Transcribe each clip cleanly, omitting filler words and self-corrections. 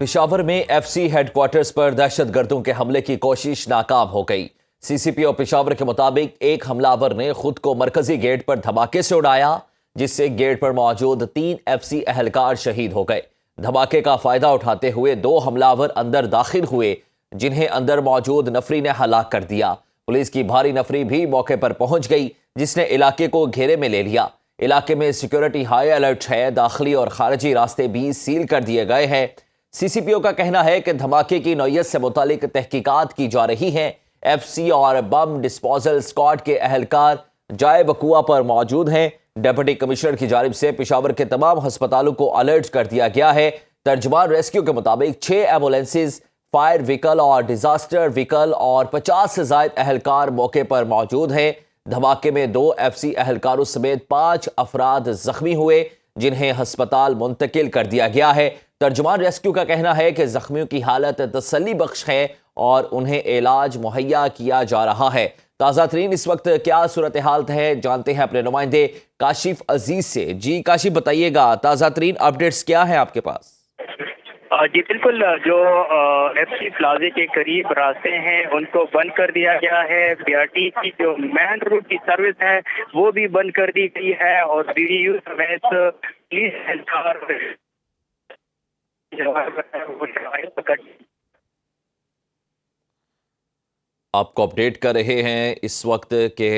پشاور میں F C head quarters پر دہشت گردوں کے حملے کی کوشش ناکام ہو گئی۔ سی سی پی او پشاور کے مطابق ایک حملہ آور نے خود کو مرکزی گیٹ پر دھماکے سے اڑایا، جس سے گیٹ پر موجود 3 ایف سی اہلکار شہید ہو گئے۔ دھماکے کا فائدہ اٹھاتے ہوئے 2 حملہ آور اندر داخل ہوئے، جنہیں اندر موجود نفری نے ہلاک کر دیا۔ پولیس کی بھاری نفری بھی موقع پر پہنچ گئی، جس نے علاقے کو گھیرے میں لے لیا۔ علاقے میں سیکیورٹی ہائی الرٹ ہے، داخلی اور خارجی راستے بھی سیل کر دیے گئے ہیں۔ سی سی پی او کا کہنا ہے کہ دھماکے کی نوعیت سے متعلق تحقیقات کی جا رہی ہیں۔ ایف سی اور بم ڈسپوزل اسکواڈ کے اہلکار جائے وقوع پر موجود ہیں۔ ڈپٹی کمشنر کی جانب سے پشاور کے تمام ہسپتالوں کو الرٹ کر دیا گیا ہے۔ ترجمان ریسکیو کے مطابق 6 ایمبولینسز، فائر وہیکل اور ڈیزاسٹر وہیکل اور 50 سے زائد اہلکار موقع پر موجود ہیں۔ دھماکے میں 2 ایف سی اہلکاروں سمیت 5 افراد زخمی ہوئے، جنہیں ہسپتال منتقل کر دیا گیا ہے۔ ترجمان ریسکیو کا کہنا ہے کہ زخمیوں کی حالت تسلی بخش ہے اور انہیں علاج مہیا کیا جا رہا ہے۔ تازہ ترین اس وقت کیا صورتحال ہے، جانتے ہیں اپنے نمائندے کاشف عزیز سے۔ جی کاشف، بتائیے گا تازہ ترین اپڈیٹس کیا ہیں آپ کے پاس؟ جی بالکل، جو ایف سی پلازے کے قریب راستے ہیں ان کو بند کر دیا گیا ہے۔ بی آر ٹی کی جو مین روڈ کی سروس ہے وہ بھی بند کر دی گئی ہے، اور بی ڈی یو سمیت پولیس اہلکار آپ کو اپڈیٹ کر رہے ہیں اس وقت کہ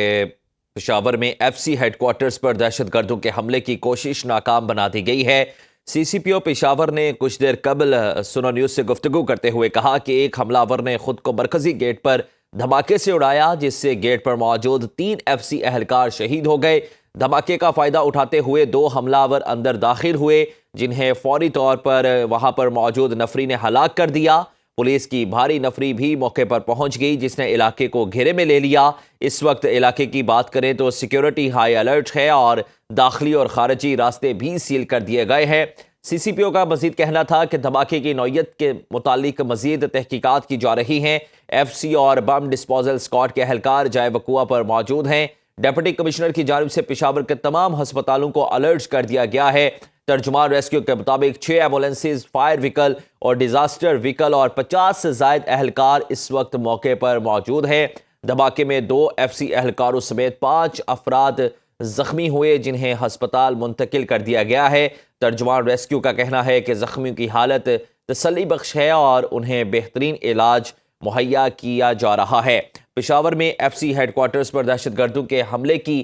پشاور میں ایف سی ہیڈ کوارٹرز پر دہشت گردوں کے حملے کی کوشش ناکام بنا دی گئی ہے۔ سی سی پی او پشاور نے کچھ دیر قبل سنو نیوز سے گفتگو کرتے ہوئے کہا کہ ایک حملہ آور نے خود کو مرکزی گیٹ پر دھماکے سے اڑایا، جس سے گیٹ پر موجود 3 ایف سی اہلکار شہید ہو گئے۔ دھماکے کا فائدہ اٹھاتے ہوئے 2 حملہ آور اندر داخل ہوئے، جنہیں فوری طور پر وہاں پر موجود نفری نے ہلاک کر دیا۔ پولیس کی بھاری نفری بھی موقع پر پہنچ گئی، جس نے علاقے کو گھیرے میں لے لیا۔ اس وقت علاقے کی بات کریں تو سیکیورٹی ہائی الرٹ ہے اور داخلی اور خارجی راستے بھی سیل کر دیے گئے ہیں۔ سی سی پی او کا مزید کہنا تھا کہ دھماکے کی نوعیت کے متعلق مزید تحقیقات کی جا رہی ہیں۔ ایف سی اور بم ڈسپوزل اسکواڈ کے اہلکار جائے وقوع پر موجود ہیں۔ ڈپٹی کمشنر کی جانب سے پشاور کے تمام ہسپتالوں کو الرٹ کر دیا گیا ہے۔ ترجمان ریسکیو کے مطابق 6 ایمبولینسز، فائر وہیکل اور ڈیزاسٹر وہیکل اور 50 سے زائد اہلکار اس وقت موقع پر موجود ہیں۔ دھماکے میں 2 ایف سی اہلکاروں سمیت 5 افراد زخمی ہوئے، جنہیں ہسپتال منتقل کر دیا گیا ہے۔ ترجمان ریسکیو کا کہنا ہے کہ زخمیوں کی حالت تسلی بخش ہے اور انہیں بہترین علاج مہیا کیا جا رہا ہے۔ پشاور میں ایف سی ہیڈ کوارٹرز پر دہشت گردوں کے حملے کی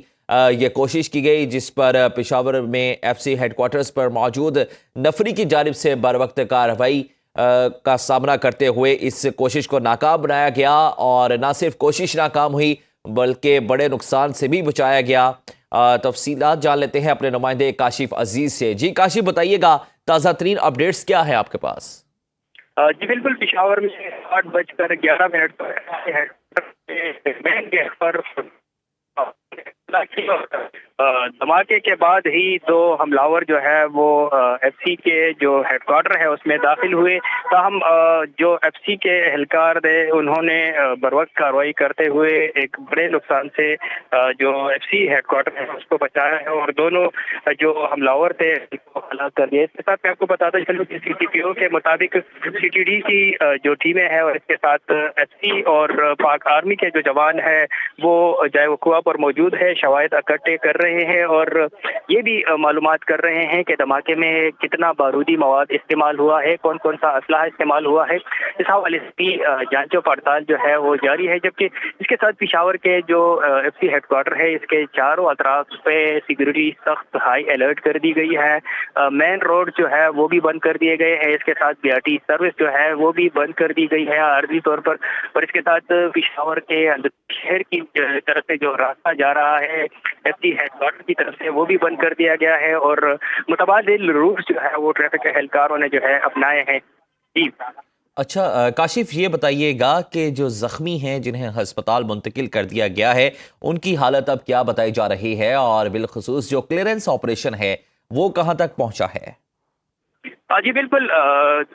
یہ کوشش کی گئی، جس پر پشاور میں ایف سی ہیڈ کوارٹرز پر موجود نفری کی جانب سے بروقت کارروائی کا سامنا کرتے ہوئے اس کوشش کو ناکام بنایا گیا، اور نہ صرف کوشش ناکام ہوئی بلکہ بڑے نقصان سے بھی بچایا گیا۔ تفصیلات جان لیتے ہیں اپنے نمائندے کاشف عزیز سے۔ جی کاشف، بتائیے گا تازہ ترین اپڈیٹس کیا ہے آپ کے پاس؟ جی بالکل، پشاور میں 8:11 پر مین گیٹ پر دھماکے کے بعد ہی 2 حملاور جو ہے وہ ایف سی کے جو ہیڈ کوارٹر ہے اس میں داخل ہوئے، تاہم جو ایف سی کے اہلکار تھے انہوں نے بروقت کارروائی کرتے ہوئے ایک بڑے نقصان سے جو ایف سی ہیڈ کوارٹر ہے اس کو بچایا ہے، اور دونوں جو حملاور تھے ان کو ہلاک کر دیا۔ اس کے ساتھ میں آپ کو بتاتا چلوں کہ سی سی پی او کے مطابق سی ٹی ڈی کی جو ٹیمیں ہیں اور اس کے ساتھ ایف سی اور پاک آرمی کے جو جوان ہیں وہ جائے وقوع پر موجود ہے، شواہد اکٹھے کر رہے ہیں اور یہ بھی معلومات کر رہے ہیں کہ دھماکے میں کتنا بارودی مواد استعمال ہوا ہے، کون کون سا اسلحہ استعمال ہوا ہے۔ اس حوالے سے بھی جانچ و پڑتال جو ہے وہ جاری ہے، جبکہ اس کے ساتھ پشاور کے جو ایف سی ہیڈ کوارٹر ہے اس کے چاروں اطراف پہ سیکیورٹی سخت ہائی الرٹ کر دی گئی ہے۔ مین روڈ جو ہے وہ بھی بند کر دیے گئے ہیں، اس کے ساتھ بی آر ٹی سروس جو ہے وہ بھی بند کر دی گئی ہے عارضی طور پر، اور اس کے ساتھ پشاور کے شہر کی طرف سے جو راستہ جا رہا ہے ایف سی ہیڈ کوارٹر کی طرف سے وہ بھی بند کر دیا گیا ہے، اور متبادل روٹ جو ہے وہ ٹریفک اہلکاروں نے جو ہے اپنائے ہیں۔ جی اچھا کاشف، یہ بتائیے گا کہ جو زخمی ہیں جنہیں ہسپتال منتقل کر دیا گیا ہے ان کی حالت اب کیا بتائی جا رہی ہے، اور بالخصوص جو کلیئرنس آپریشن ہے وہ کہاں تک پہنچا ہے؟ جی بالکل،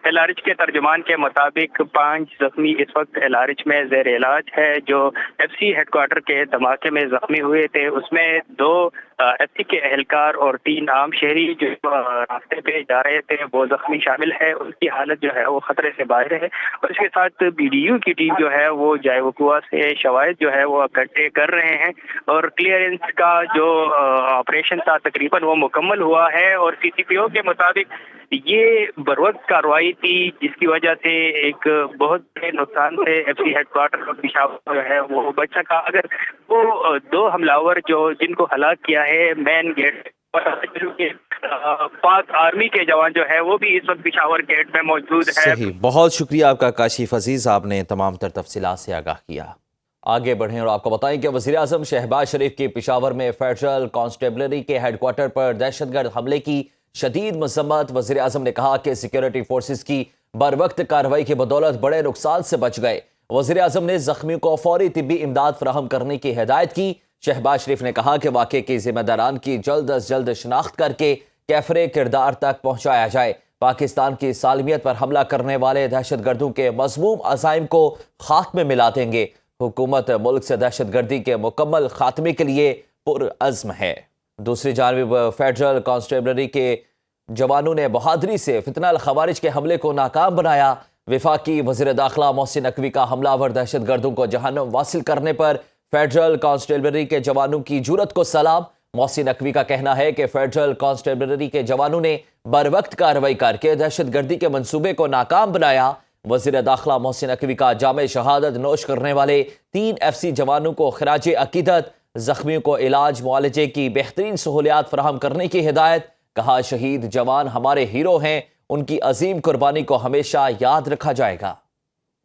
ایل آر ایچ کے ترجمان کے مطابق 5 زخمی اس وقت ایل آر ایچ میں زیر علاج ہے جو ایف سی ہیڈ کوارٹر کے دھماکے میں زخمی ہوئے تھے۔ اس میں 2 ایف سی کے اہلکار اور 3 عام شہری جو راستے پہ جا رہے تھے وہ زخمی شامل ہے۔ ان کی حالت جو ہے وہ خطرے سے باہر ہے، اور اس کے ساتھ بی ڈی یو کی ٹیم جو ہے وہ جائے وقوع سے شواہد جو ہے وہ اکٹھے کر رہے ہیں، اور کلیئرنس کا جو آپریشن تھا تقریباً وہ مکمل ہوا ہے۔ اور سی سی پی او کے مطابق یہ بروقت کارروائی تھی جس کی وجہ سے ایک بہت بڑے نقصان سے ایف سی ہیڈ کوارٹر اور پشاور جو ہے وہ بچ سکا۔ اگر وہ 2 حملاور جن کو ہلاک کیا ہے مین گیٹ، پاک آرمی کے جوان جو ہے وہ بھی اس وقت پشاور گیٹ میں موجود ہے۔ صحیح، بہت شکریہ آپ کا کاشف عزیز، آپ نے تمام تر تفصیلات سے آگاہ کیا۔ آگے بڑھیں اور آپ کو بتائیں کہ وزیراعظم شہباز شریف کی پشاور میں فیڈرل کانسٹیبلری کے ہیڈ کوارٹر پر دہشت گرد حملے کی شدید مذمت۔ وزیراعظم نے کہا کہ سیکیورٹی فورسز کی بروقت کارروائی کی بدولت بڑے نقصان سے بچ گئے۔ وزیراعظم نے زخمیوں کو فوری طبی امداد فراہم کرنے کی ہدایت کی۔ شہباز شریف نے کہا کہ واقعے کے ذمہ داران کی جلد از جلد شناخت کر کے کیفر کردار تک پہنچایا جائے۔ پاکستان کی سالمیت پر حملہ کرنے والے دہشت گردوں کے مذموم عزائم کو خاک میں ملا دیں گے۔ حکومت ملک سے دہشت گردی کے مکمل خاتمے کے لیے پرعزم ہے۔ دوسری جانب فیڈرل کانسٹیبلری کے جوانوں نے بہادری سے فتنہ الخوارج کے حملے کو ناکام بنایا۔ وفاقی وزیر داخلہ محسن نقوی کا حملہ آور دہشت گردوں کو جہنم واصل کرنے پر فیڈرل کانسٹیبلری کے جوانوں کی جرأت کو سلام۔ محسن نقوی کا کہنا ہے کہ فیڈرل کانسٹیبلری کے جوانوں نے بروقت کارروائی کر کے دہشت گردی کے منصوبے کو ناکام بنایا۔ وزیر داخلہ محسن نقوی کا جامع شہادت نوش کرنے والے 3 ایف سی جوانوں کو خراج عقیدت، زخمیوں کو علاج معالجے کی بہترین سہولیات فراہم کرنے کی ہدایت۔ کہا شہید جوان ہمارے ہیرو ہیں، ان کی عظیم قربانی کو ہمیشہ یاد رکھا جائے گا۔